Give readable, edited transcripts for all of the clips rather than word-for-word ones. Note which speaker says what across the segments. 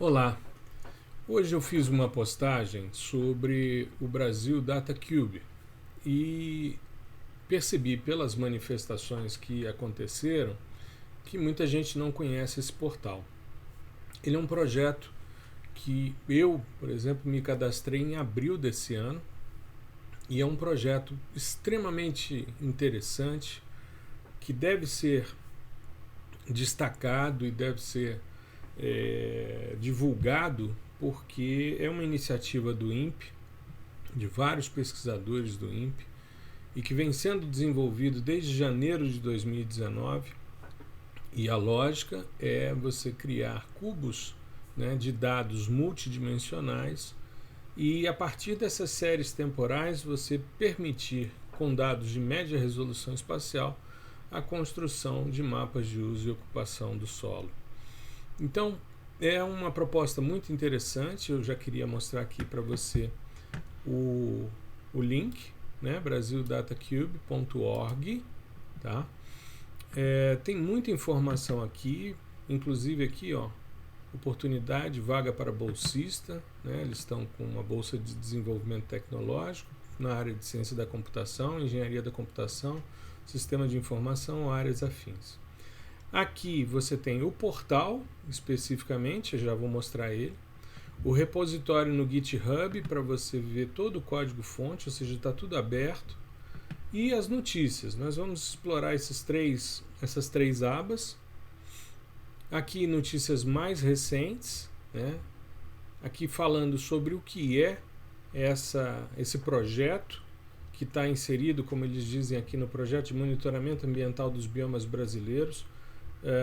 Speaker 1: Olá, hoje eu fiz uma postagem sobre o Brasil Data Cube e percebi pelas manifestações que aconteceram que muita gente não conhece esse portal. Ele é um projeto que eu, por exemplo, me cadastrei em abril desse ano e é um projeto extremamente interessante que deve ser destacado e deve ser divulgado porque é uma iniciativa do INPE, de vários pesquisadores do INPE, e que vem sendo desenvolvido desde janeiro de 2019. E a lógica é você criar cubos, né, de dados multidimensionais e a partir dessas séries temporais você permitir, com dados de média resolução espacial, a construção de mapas de uso e ocupação do solo. Então, é uma proposta muito interessante. Eu já queria mostrar aqui para você o link, né, brasildatacube.org, tá? Tem muita informação aqui, inclusive aqui, ó, oportunidade, vaga para bolsista, né? Eles estão com uma bolsa de desenvolvimento tecnológico na área de ciência da computação, engenharia da computação, sistema de informação ou áreas afins. Aqui você tem o portal, especificamente, eu já vou mostrar ele. O repositório no GitHub, para você ver todo o código-fonte, ou seja, está tudo aberto. E as notícias, nós vamos explorar essas três abas. Aqui notícias mais recentes, né? Aqui falando sobre o que é esse projeto, que está inserido, como eles dizem aqui, no projeto de monitoramento ambiental dos biomas brasileiros,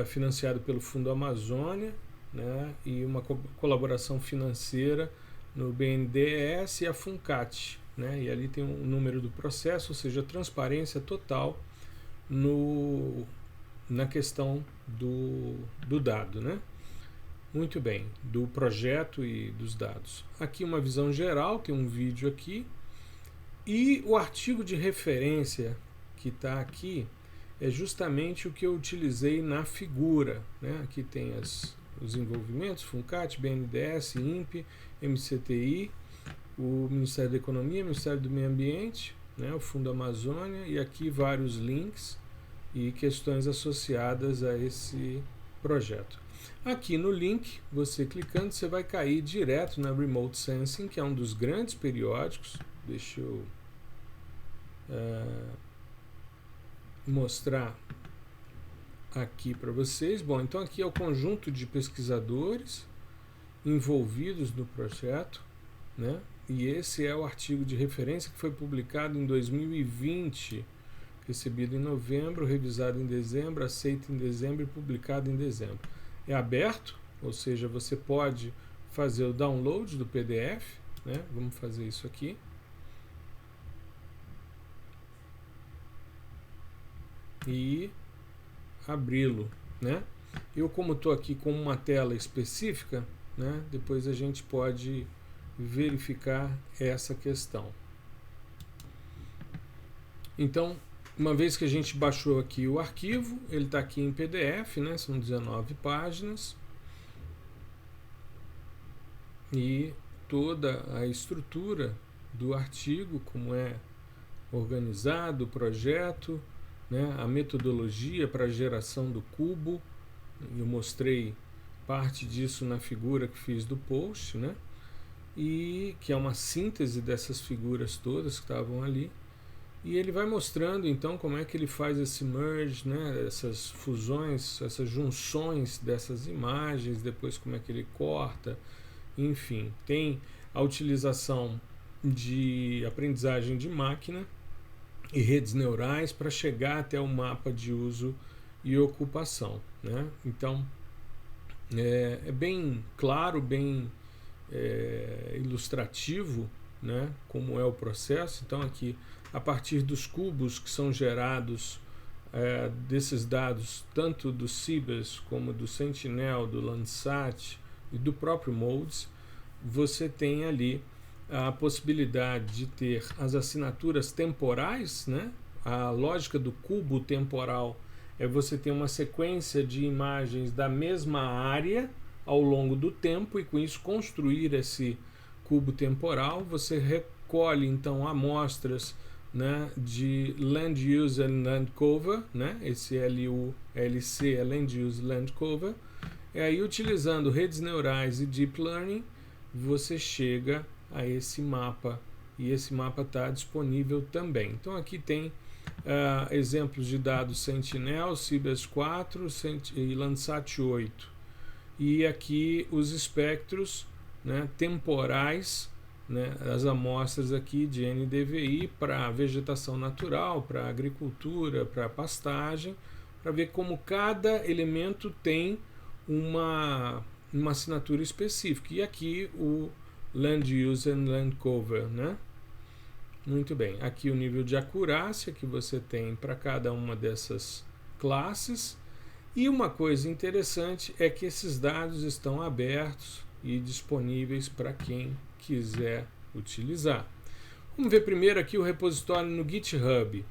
Speaker 1: financiado pelo Fundo Amazônia, né, e uma colaboração financeira no BNDES e a FUNCAT, né, e ali tem um número do processo, ou seja, transparência total na questão do dado, né? Muito bem, do projeto e dos dados. Aqui uma visão geral, tem um vídeo aqui, e o artigo de referência que está aqui é justamente o que eu utilizei na figura, né? Aqui tem os envolvimentos, FUNCAT, BNDES, INPE, MCTI, o Ministério da Economia, o Ministério do Meio Ambiente, né? O Fundo Amazônia, e aqui vários links e questões associadas a esse projeto. Aqui no link, você clicando, você vai cair direto na Remote Sensing, que é um dos grandes periódicos. Deixa eu mostrar aqui para vocês. Bom, então aqui é o conjunto de pesquisadores envolvidos no projeto, né? E esse é o artigo de referência que foi publicado em 2020, recebido em novembro, revisado em dezembro, aceito em dezembro e publicado em dezembro. É aberto, ou seja, você pode fazer o download do PDF, né? Vamos fazer isso aqui. E abri-lo, né? Eu, como estou aqui com uma tela específica, né, depois a gente pode verificar essa questão. Então, uma vez que a gente baixou aqui o arquivo, ele está aqui em PDF, né, são 19 páginas, e toda a estrutura do artigo, como é organizado o projeto, né, a metodologia para a geração do cubo. Eu mostrei parte disso na figura que fiz do post, né, e que é uma síntese dessas figuras todas que estavam ali. E ele vai mostrando então como é que ele faz esse merge, né, essas fusões, essas junções dessas imagens, depois como é que ele corta, enfim. Tem a utilização de aprendizagem de máquina e redes neurais para chegar até o mapa de uso e ocupação, né? Então, é bem claro, bem ilustrativo, né, como é o processo. Então aqui, a partir dos cubos que são gerados desses dados, tanto do Cibers como do Sentinel, do Landsat e do próprio MODES, você tem ali a possibilidade de ter as assinaturas temporais, né? A lógica do cubo temporal é você ter uma sequência de imagens da mesma área ao longo do tempo e com isso construir esse cubo temporal. Você recolhe então amostras, né, de Land Use and Land Cover, né, esse LULC é Land Use Land Cover, e aí utilizando redes neurais e Deep Learning você chega a esse mapa, e esse mapa está disponível também. Então aqui tem exemplos de dados Sentinel, Cibers 4 e Landsat 8. E aqui os espectros, né, temporais, né, as amostras aqui de NDVI para vegetação natural, para agricultura, para pastagem, para ver como cada elemento tem uma assinatura específica. E aqui o Land Use and Land Cover, né? Muito bem. Aqui o nível de acurácia que você tem para cada uma dessas classes. E uma coisa interessante é que esses dados estão abertos e disponíveis para quem quiser utilizar. Vamos ver primeiro aqui o repositório no GitHub.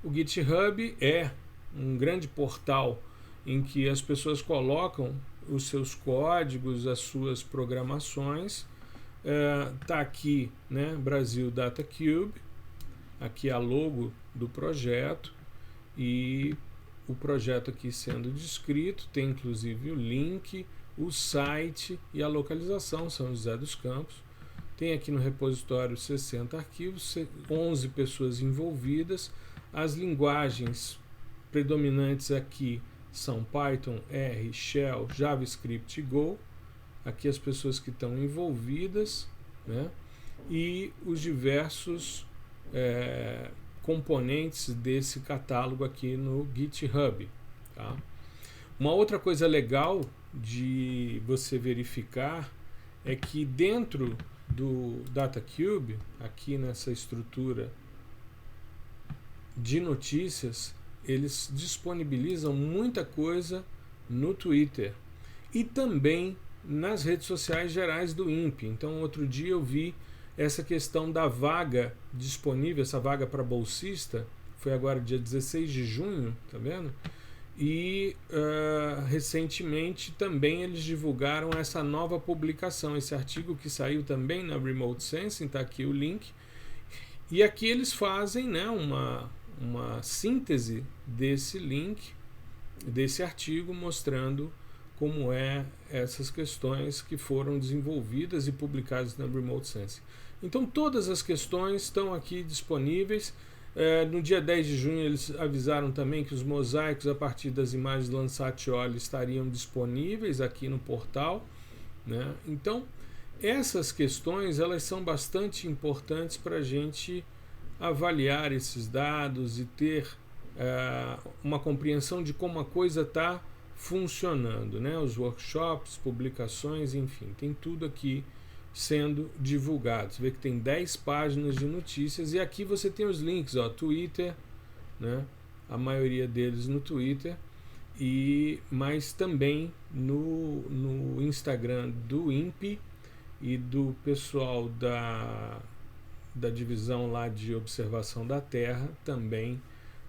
Speaker 1: O GitHub é um grande portal em que as pessoas colocam os seus códigos, as suas programações. Tá aqui, né, Brasil Data Cube, aqui a logo do projeto e o projeto aqui sendo descrito, tem inclusive o link, o site e a localização, São José dos Campos. Tem aqui no repositório 60 arquivos, 11 pessoas envolvidas. As linguagens predominantes aqui são Python, R, Shell, JavaScript e Go. Aqui as pessoas que estão envolvidas, né? E os diversos componentes desse catálogo aqui no GitHub. Tá? Uma outra coisa legal de você verificar é que dentro do DataCube, aqui nessa estrutura de notícias, eles disponibilizam muita coisa no Twitter e também nas redes sociais gerais do INPE. Então, outro dia eu vi essa questão da vaga disponível, essa vaga para bolsista, foi agora dia 16 de junho, tá vendo? E recentemente também eles divulgaram essa nova publicação, esse artigo que saiu também na Remote Sensing, está aqui o link. E aqui eles fazem, né, uma síntese desse link, desse artigo, mostrando como essas questões que foram desenvolvidas e publicadas na Remote Sensing. Então todas as questões estão aqui disponíveis. No dia 10 de junho eles avisaram também que os mosaicos a partir das imagens do Landsat Olho estariam disponíveis aqui no portal, né? Então essas questões elas são bastante importantes para a gente avaliar esses dados e ter uma compreensão de como a coisa está funcionando, né? Os workshops, publicações, enfim, tem tudo aqui sendo divulgado. Você vê que tem 10 páginas de notícias e aqui você tem os links, ó, Twitter, né? A maioria deles no Twitter, mas também no Instagram do INPE e do pessoal da divisão lá de observação da Terra, também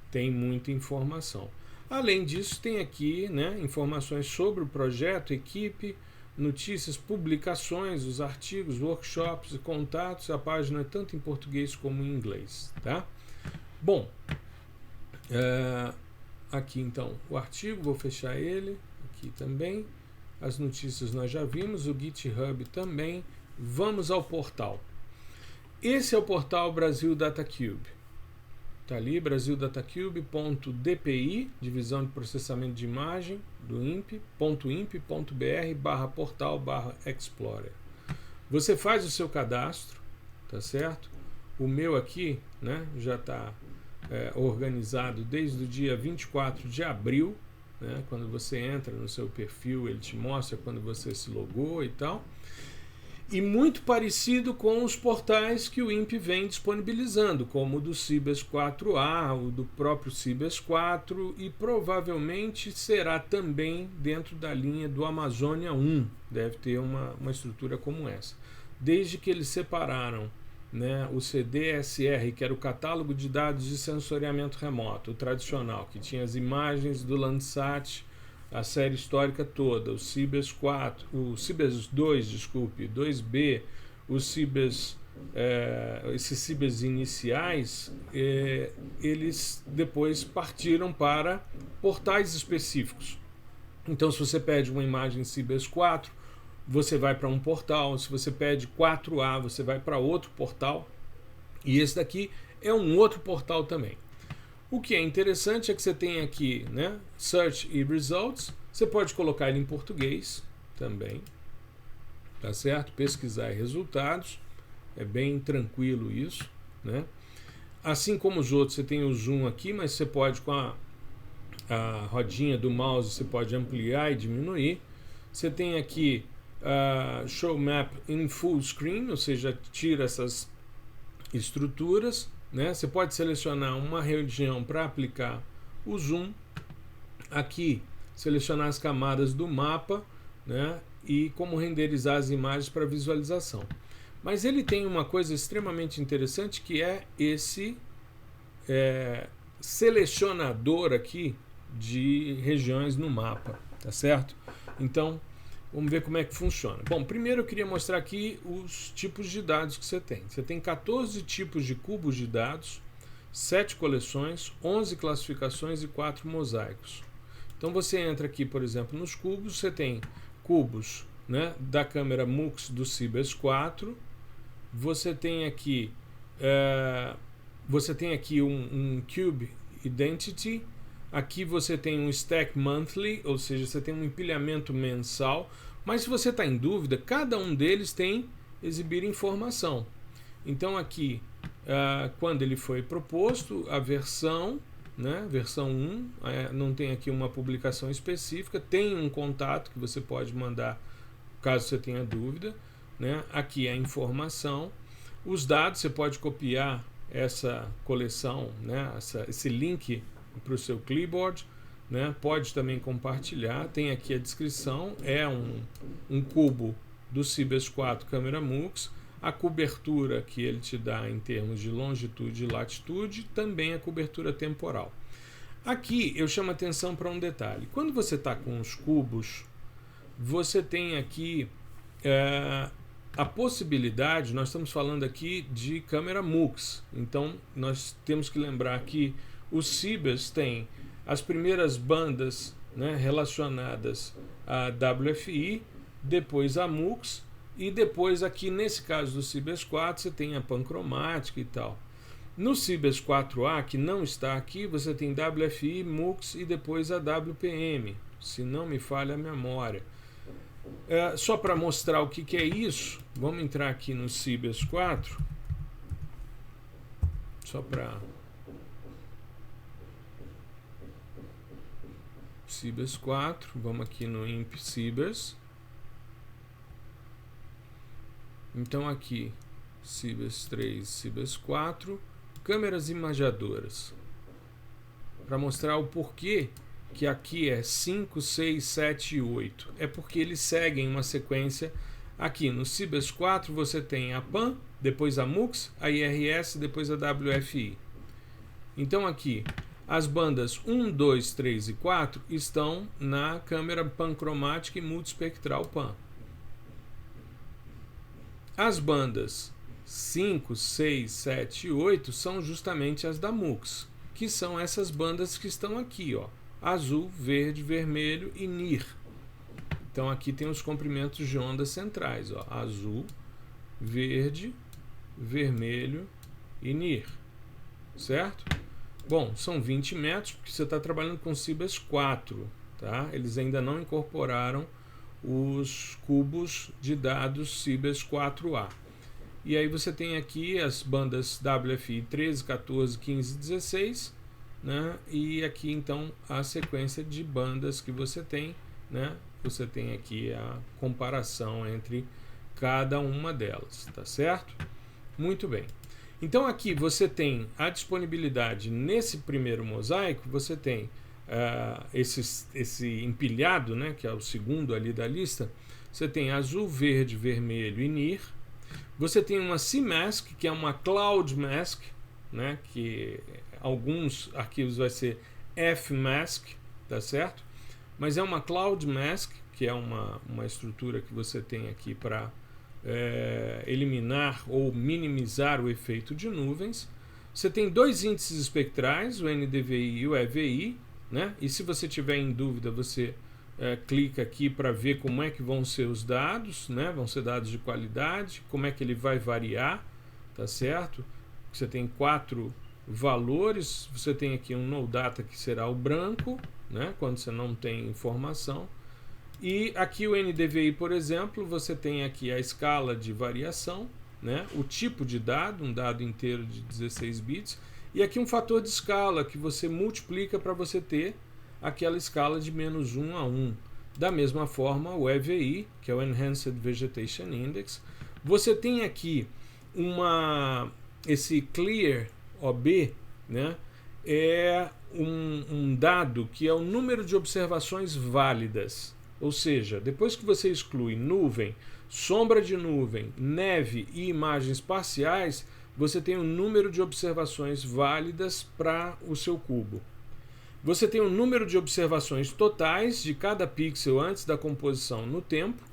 Speaker 1: tem muita informação. Além disso, tem aqui, né, informações sobre o projeto, equipe, notícias, publicações, os artigos, workshops e contatos. A página é tanto em português como em inglês. Tá? Bom, aqui então o artigo, vou fechar ele aqui também. As notícias nós já vimos, o GitHub também. Vamos ao portal. Esse é o portal Brasil Data Cube. Está ali, brasildatacube.dpi, divisão de processamento de imagem do imp.imp.br/portal/explorer. Você faz o seu cadastro, tá certo? O meu aqui, né, já está organizado desde o dia 24 de abril, né, quando você entra no seu perfil, ele te mostra quando você se logou e tal. E muito parecido com os portais que o INPE vem disponibilizando, como o do Cibers 4A, o do próprio Cibers 4, e provavelmente será também dentro da linha do Amazônia 1, deve ter uma estrutura como essa. Desde que eles separaram, né, o CDSR, que era o catálogo de dados de sensoriamento remoto, o tradicional, que tinha as imagens do Landsat, a série histórica toda, o Cibers 4, o Cibers 2, desculpe, 2B, os Cibers, esses Cibers iniciais, eles depois partiram para portais específicos. Então, se você pede uma imagem Cibers 4, você vai para um portal. Se você pede 4A, você vai para outro portal. E esse daqui é um outro portal também. O que é interessante é que você tem aqui, né, Search e Results. Você pode colocar ele em português também, tá certo? Pesquisar resultados, é bem tranquilo isso, né? Assim como os outros, você tem o zoom aqui, mas você pode, com a rodinha do mouse, você pode ampliar e diminuir. Você tem aqui Show Map in Full Screen, ou seja, tira essas estruturas, né? Você pode selecionar uma região para aplicar o zoom. Aqui, selecionar as camadas do mapa, né? E como renderizar as imagens para visualização. Mas ele tem uma coisa extremamente interessante, que é esse selecionador aqui de regiões no mapa, tá certo? Então, vamos ver como é que funciona. Bom, primeiro eu queria mostrar aqui os tipos de dados que você tem. Você tem 14 tipos de cubos de dados, 7 coleções, 11 classificações e 4 mosaicos. Então você entra aqui, por exemplo, nos cubos, você tem cubos, né, da câmera MUX do Cibers 4, você tem aqui um Cube Identity, aqui você tem um Stack Monthly, ou seja, você tem um empilhamento mensal, mas se você está em dúvida, cada um deles tem exibir informação. Então aqui, quando ele foi proposto, a versão, né, versão 1, não tem aqui uma publicação específica, tem um contato que você pode mandar caso você tenha dúvida, né? Aqui é a informação, os dados, você pode copiar essa coleção, né, esse link para o seu clipboard, né? Pode também compartilhar. Tem aqui a descrição, é um cubo do Cibers 4 câmera MUX, a cobertura que ele te dá em termos de longitude e latitude, também a cobertura temporal. Aqui eu chamo a atenção para um detalhe. Quando você está com os cubos, você tem aqui a possibilidade, nós estamos falando aqui de câmera MUX, então nós temos que lembrar que os Cibers têm as primeiras bandas, né, relacionadas a WFI, depois a MUX, e depois aqui nesse caso do Cibers 4 você tem a pancromática e tal. No Cibers 4A, que não está aqui, você tem WFI, MUX e depois a WPM, se não me falha a memória. Só para mostrar o que é isso, vamos entrar aqui no Cibers 4, só para Cibers 4, vamos aqui no IMP Cibers. Então aqui, Cibers 3, Cibers 4, câmeras imageadoras. Para mostrar o porquê que aqui é 5, 6, 7 e 8. É porque eles seguem uma sequência. Aqui no Cibers 4 você tem a PAN, depois a MUX, a IRS, depois a WFI. Então aqui, as bandas 1, 2, 3 e 4 estão na câmera pancromática e multispectral PAN. As bandas 5, 6, 7 e 8 são justamente as da MUX, que são essas bandas que estão aqui, ó, azul, verde, vermelho e NIR. Então aqui tem os comprimentos de onda centrais, ó, azul, verde, vermelho e NIR, certo? Bom, são 20 metros, porque você está trabalhando com Cibers 4, tá? Eles ainda não incorporaram os cubos de dados Cibers 4A. E aí você tem aqui as bandas WFI 13, 14, 15 e 16, né? E aqui então a sequência de bandas que você tem, né? Você tem aqui a comparação entre cada uma delas, tá certo? Muito bem. Então aqui você tem a disponibilidade nesse primeiro mosaico, você tem esse empilhado, né, que é o segundo ali da lista, você tem azul, verde, vermelho e NIR. Você tem uma CMask, que é uma Cloud Mask, né, que alguns arquivos vai ser FMask, tá certo? mas é uma Cloud Mask, que é uma estrutura que você tem aqui para eliminar ou minimizar o efeito de nuvens. Você tem dois índices espectrais, o NDVI e o EVI, né? E se você tiver em dúvida, você clica aqui para ver como é que vão ser os dados, né? Vão ser dados de qualidade, como é que ele vai variar, tá certo? Você tem 4 valores, você tem aqui um no data que será o branco, né? Quando você não tem informação. E aqui o NDVI, por exemplo, você tem aqui a escala de variação, né? O tipo de dado, um dado inteiro de 16 bits, e aqui um fator de escala que você multiplica para você ter aquela escala de -1 a 1. Da mesma forma, o EVI, que é o Enhanced Vegetation Index. Você tem aqui esse Clear OB, né? É um dado que é o número de observações válidas. Ou seja, depois que você exclui nuvem, sombra de nuvem, neve e imagens parciais, você tem um número de observações válidas para o seu cubo. Você tem um número de observações totais de cada pixel antes da composição no tempo,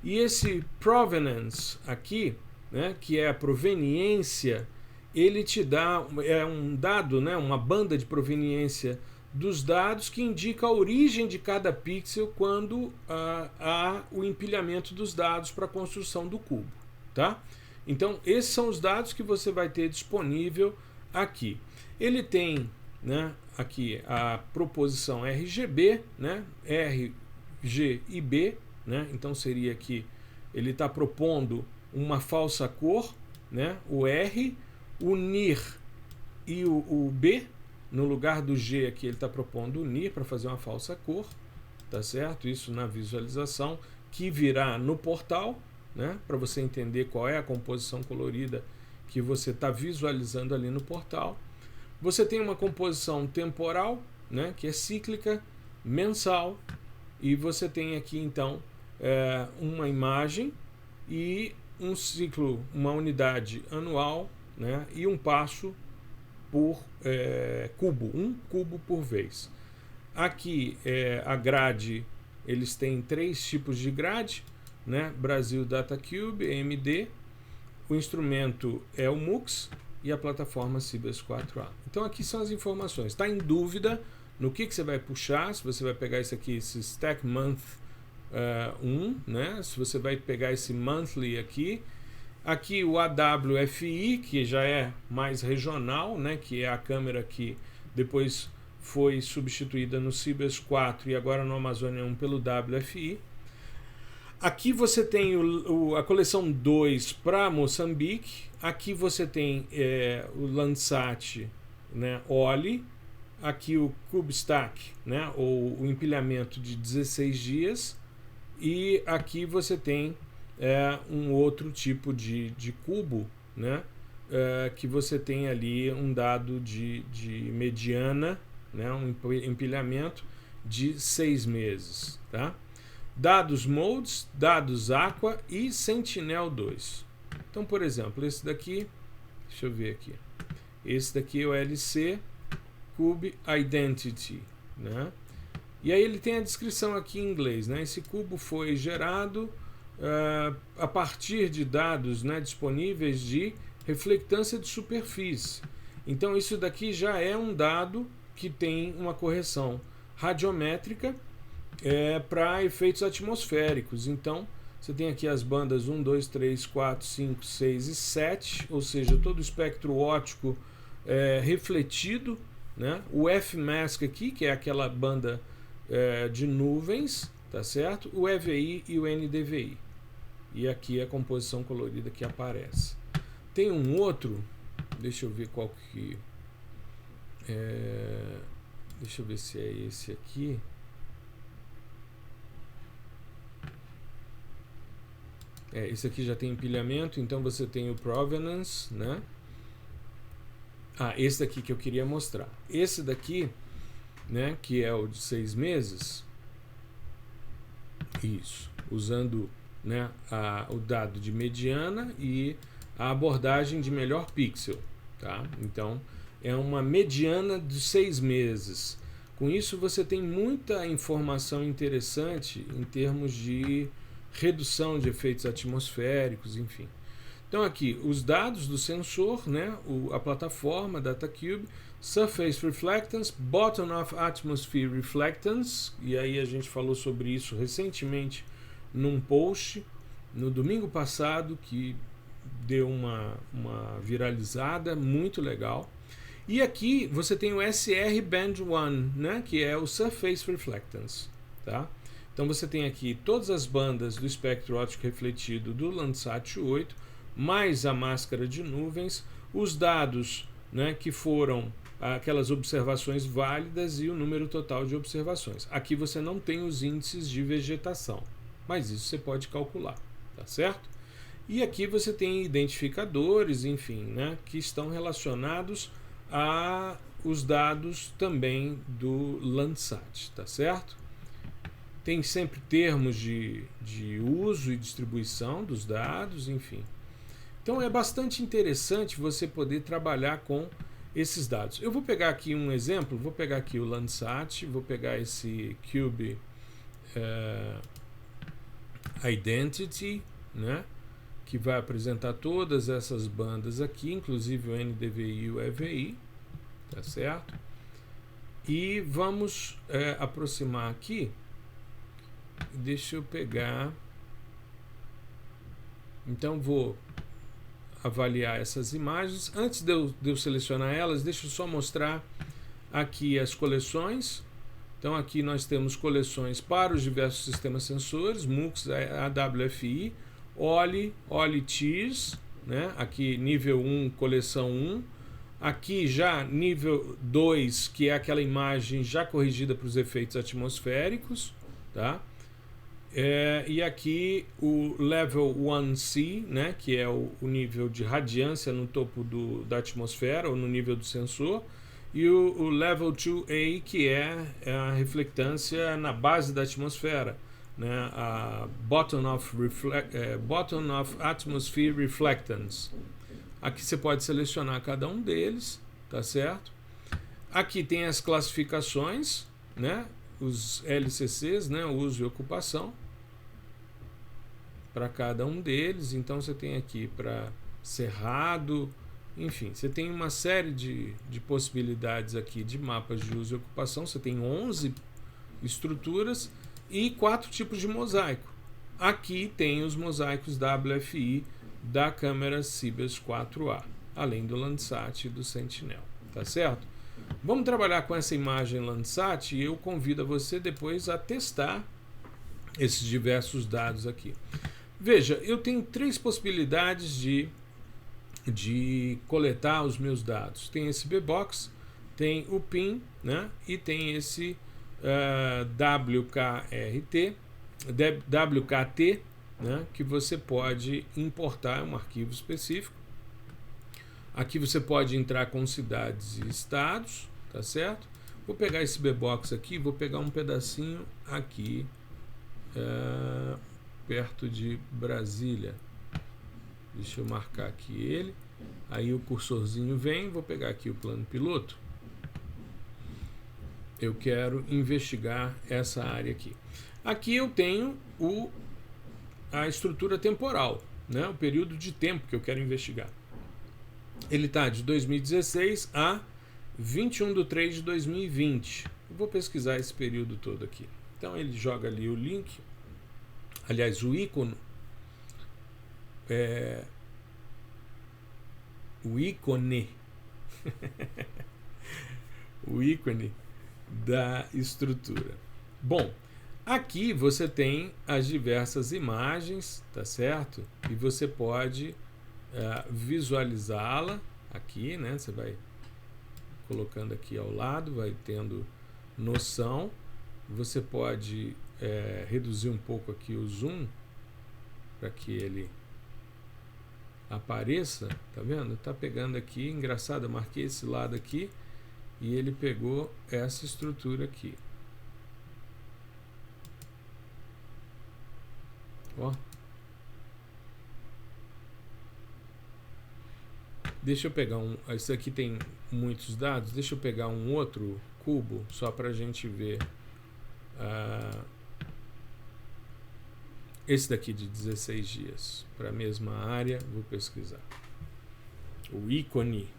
Speaker 1: e esse provenance aqui, né, que é a proveniência, ele te dá um dado, né, uma banda de proveniência dos dados que indica a origem de cada pixel quando há o empilhamento dos dados para a construção do cubo, tá? Então, esses são os dados que você vai ter disponível aqui. Ele tem, né, aqui a proposição RGB, né, R, G e B, né? Então seria que ele está propondo uma falsa cor, né, o R, o NIR e o B. No lugar do G aqui ele está propondo o NIR para fazer uma falsa cor, tá certo? Isso na visualização que virá no portal, né? Para você entender qual é a composição colorida que você está visualizando ali no portal. Você tem uma composição temporal, né? Que é cíclica, mensal, e você tem aqui então uma imagem e um ciclo, uma unidade anual, né? E um passo por cubo, um cubo por vez. Aqui a grade, eles têm 3 tipos de grade, né? Brasil Data Cube, AMD, o instrumento é o MUX e a plataforma Sibas 4A. Então aqui são as informações. Está em dúvida no que você vai puxar, se você vai pegar esse aqui, esse Stack Month 1, né? Se você vai pegar esse Monthly aqui. Aqui o AWFI, que já é mais regional, né, que é a câmera que depois foi substituída no Sibas 4 e agora no Amazônia 1 pelo WFI. Aqui você tem a coleção 2 para Moçambique. Aqui você tem o Landsat, né, OLI. Aqui o CubeStack, né, ou o empilhamento de 16 dias. E aqui você tem um outro tipo de cubo, né, que você tem ali um dado de mediana, né, um empilhamento de 6 meses. Tá? Dados Modes, dados Aqua e Sentinel-2. Então, por exemplo, esse daqui, deixa eu ver aqui, esse daqui é o LC Cube Identity, né? E aí ele tem a descrição aqui em inglês, né? Esse cubo foi gerado a partir de dados, né, disponíveis de reflectância de superfície. Então isso daqui já é um dado que tem uma correção radiométrica para efeitos atmosféricos. Então você tem aqui as bandas 1, 2, 3, 4, 5, 6 e 7, ou seja, todo o espectro óptico refletido, né? O F-mask aqui, que é aquela banda de nuvens, tá certo? O EVI e o NDVI. E aqui a composição colorida que aparece. Tem um outro, deixa eu ver qual que... deixa eu ver se é esse aqui. Esse aqui já tem empilhamento, então você tem o Provenance, né? Esse daqui que eu queria mostrar. Esse daqui, né, que é o de 6 meses, isso, usando, né, o dado de mediana e a abordagem de melhor pixel, tá? Então é uma mediana de 6 meses. Com isso você tem muita informação interessante em termos de redução de efeitos atmosféricos, enfim. Então aqui, os dados do sensor, né, a plataforma DataCube, Surface Reflectance, Bottom of Atmosphere Reflectance, e aí a gente falou sobre isso recentemente num post, no domingo passado, que deu uma viralizada, muito legal. E aqui você tem o SR Band 1, né, que é o Surface Reflectance. Tá? Então você tem aqui todas as bandas do espectro óptico refletido do Landsat 8, mais a máscara de nuvens, os dados, né, que foram aquelas observações válidas e o número total de observações. Aqui você não tem os índices de vegetação, mas isso você pode calcular, tá certo? E aqui você tem identificadores, enfim, né, que estão relacionados a os dados também do Landsat, tá certo? Tem sempre termos de uso e distribuição dos dados, enfim. Então é bastante interessante você poder trabalhar com esses dados. Eu vou pegar aqui um exemplo, vou pegar aqui o Landsat, vou pegar esse Cube Identity, né, que vai apresentar todas essas bandas aqui, inclusive o NDVI e o EVI, tá certo? E vamos aproximar aqui. Deixa eu pegar. Então vou avaliar essas imagens. Antes de eu selecionar elas, deixa eu só mostrar aqui as coleções. Então aqui nós temos coleções para os diversos sistemas sensores, MUX, AWFI, OLI, OLI-TIRS, né? Aqui nível 1, coleção 1. Aqui já nível 2, que é aquela imagem já corrigida para os efeitos atmosféricos, tá? E aqui o Level 1C, né, que é o nível de radiância no topo da atmosfera ou no nível do sensor, e o Level 2A, que é a reflectância na base da atmosfera, né, a Bottom of Atmosphere Reflectance. Aqui você pode selecionar cada um deles, tá certo? Aqui tem as classificações, né, os LCCs, né, uso e ocupação, para cada um deles. Então você tem aqui para cerrado, enfim, você tem uma série de possibilidades aqui de mapas de uso e ocupação. Você tem 11 estruturas e 4 tipos de mosaico. Aqui tem os mosaicos WFI da câmera Cibers 4A, além do Landsat e do Sentinel, tá certo? Vamos trabalhar com essa imagem Landsat e eu convido a você depois a testar esses diversos dados aqui. Veja, eu tenho 3 possibilidades de coletar os meus dados. Tem esse BBox, tem o PIN, né, e tem esse WKT, né, que você pode importar um arquivo específico. Aqui você pode entrar com cidades e estados, tá certo? Vou pegar esse BBox aqui, vou pegar um pedacinho aqui, perto de Brasília. Deixa eu marcar aqui ele. Aí o cursorzinho vem, vou pegar aqui o plano piloto. Eu quero investigar essa área aqui. Aqui eu tenho a estrutura temporal, né? O período de tempo que eu quero investigar. Ele está de 2016 a 21/3/2020. Eu vou pesquisar esse período todo aqui. Então ele joga ali o link, aliás, o ícone, o ícone da estrutura. Bom, aqui você tem as diversas imagens, tá certo? E você pode visualizá-la aqui, né? Você vai colocando aqui ao lado, vai tendo noção. Você pode reduzir um pouco aqui o zoom para que ele apareça, tá vendo? Tá pegando aqui, engraçado, eu marquei esse lado aqui e ele pegou essa estrutura aqui. Ó. Deixa eu pegar um. Esse aqui tem muitos dados. Deixa eu pegar um outro cubo só para a gente ver. Esse daqui de 16 dias. Para a mesma área, vou pesquisar. O ícone.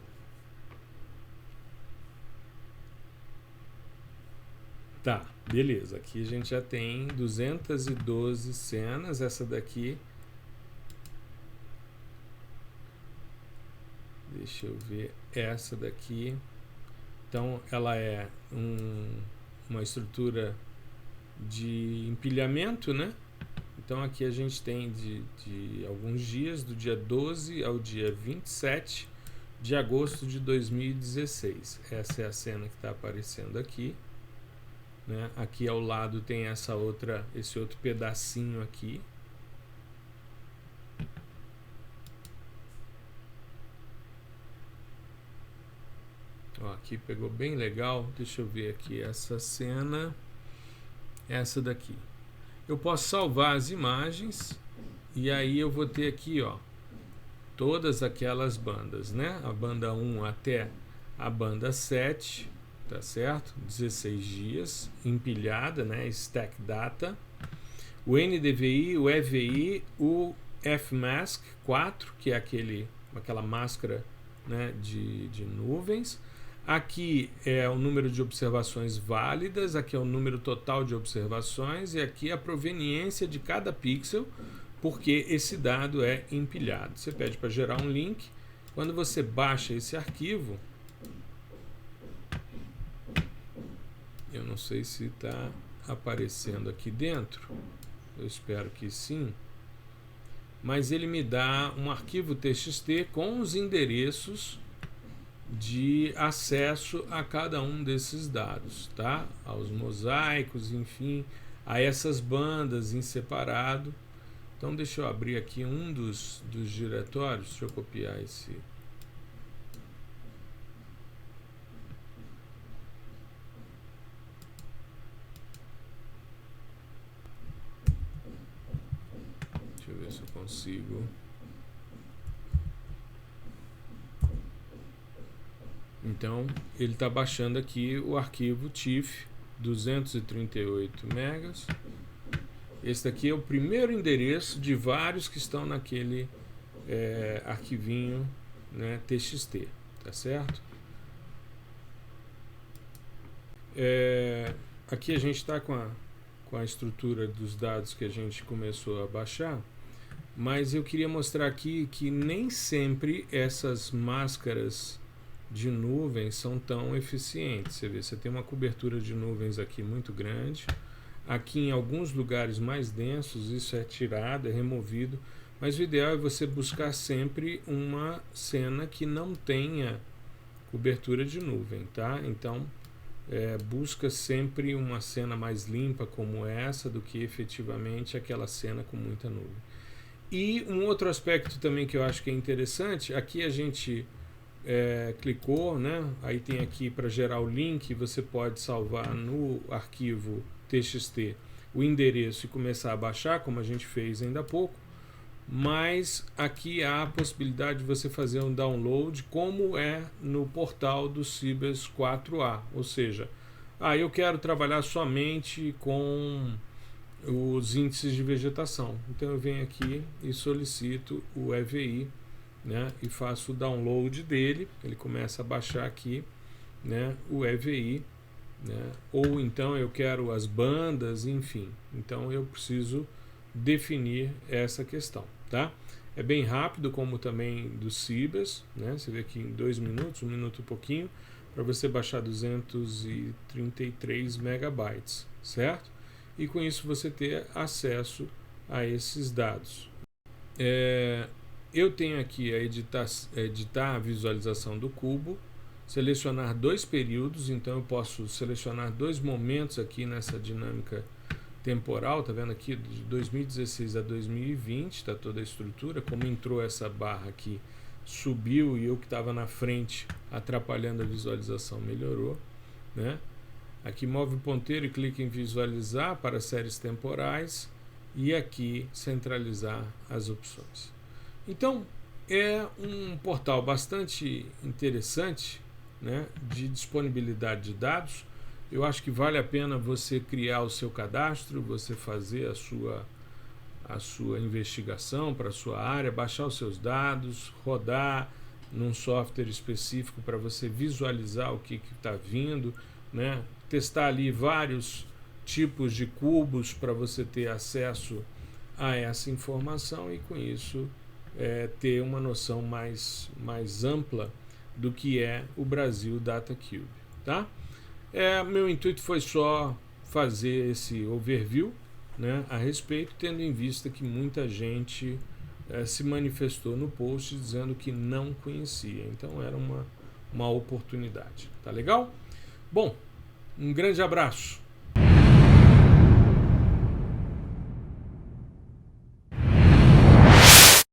Speaker 1: Tá, beleza. Aqui a gente já tem 212 cenas. Essa daqui. Deixa eu ver. Essa daqui. Então, ela é uma estrutura de empilhamento, né? Então, aqui a gente tem de alguns dias, do dia 12 ao dia 27 de agosto de 2016. Essa é a cena que está aparecendo aqui. Né? Aqui ao lado tem esse outro pedacinho aqui. Ó, aqui pegou bem legal. Deixa eu ver aqui essa cena. Essa daqui. Eu posso salvar as imagens e aí eu vou ter aqui, ó, todas aquelas bandas, né? A banda 1 até a banda 7, tá certo? 16 dias, empilhada, né? Stack data. O NDVI, o EVI, o FMask 4, que é aquela máscara, né, de nuvens. Aqui é o número de observações válidas, aqui é o número total de observações e aqui a proveniência de cada pixel, porque esse dado é empilhado. Você pede para gerar um link. Quando você baixa esse arquivo, eu não sei se está aparecendo aqui dentro, eu espero que sim, mas ele me dá um arquivo TXT com os endereços de acesso a cada um desses dados, tá? Aos mosaicos, enfim, a essas bandas em separado. Então deixa eu abrir aqui um dos diretórios, deixa eu copiar esse. Deixa eu ver se eu consigo. Então, ele está baixando aqui o arquivo TIFF 238 megas. Esse daqui é o primeiro endereço de vários que estão naquele arquivinho, né, TXT, tá certo? Aqui a gente está com a estrutura dos dados que a gente começou a baixar, mas eu queria mostrar aqui que nem sempre essas máscaras de nuvens são tão eficientes. Você vê, você tem uma cobertura de nuvens aqui muito grande. Aqui em alguns lugares mais densos isso é tirado, é removido, mas o ideal é você buscar sempre uma cena que não tenha cobertura de nuvem, tá? Então busca sempre uma cena mais limpa como essa do que efetivamente aquela cena com muita nuvem. E um outro aspecto também que eu acho que é interessante, aqui a gente clicou, né? Aí tem aqui para gerar o link, você pode salvar no arquivo TXT o endereço e começar a baixar, como a gente fez ainda há pouco, mas aqui há a possibilidade de você fazer um download, como é no portal do Cibers 4A, ou seja, eu quero trabalhar somente com os índices de vegetação, então eu venho aqui e solicito o EVI, né, e faço o download dele, ele começa a baixar aqui, né, o EVI, né, ou então eu quero as bandas, enfim, então eu preciso definir essa questão, tá? É bem rápido, como também do Cibers, né, você vê aqui em 2 minutos, 1 minuto e pouquinho, para você baixar 233 megabytes, certo? E com isso você ter acesso a esses dados. Eu tenho aqui a editar a visualização do cubo, selecionar 2 períodos, então eu posso selecionar 2 momentos aqui nessa dinâmica temporal, tá vendo aqui, de 2016 a 2020, está toda a estrutura, como entrou essa barra aqui, subiu e eu que estava na frente atrapalhando a visualização melhorou, né? Aqui move o ponteiro e clica em visualizar para séries temporais e aqui centralizar as opções. Então, É um portal bastante interessante, né, de disponibilidade de dados. Eu acho que vale a pena você criar o seu cadastro, você fazer a sua investigação para a sua área, baixar os seus dados, rodar num software específico para você visualizar o que está vindo, né? Testar ali vários tipos de cubos para você ter acesso a essa informação e com isso ter uma noção mais ampla do que é o Brasil Data Cube, tá? Meu intuito foi só fazer esse overview, né, a respeito, tendo em vista que muita gente se manifestou no post dizendo que não conhecia. Então era uma oportunidade. Tá legal? Bom, um grande abraço.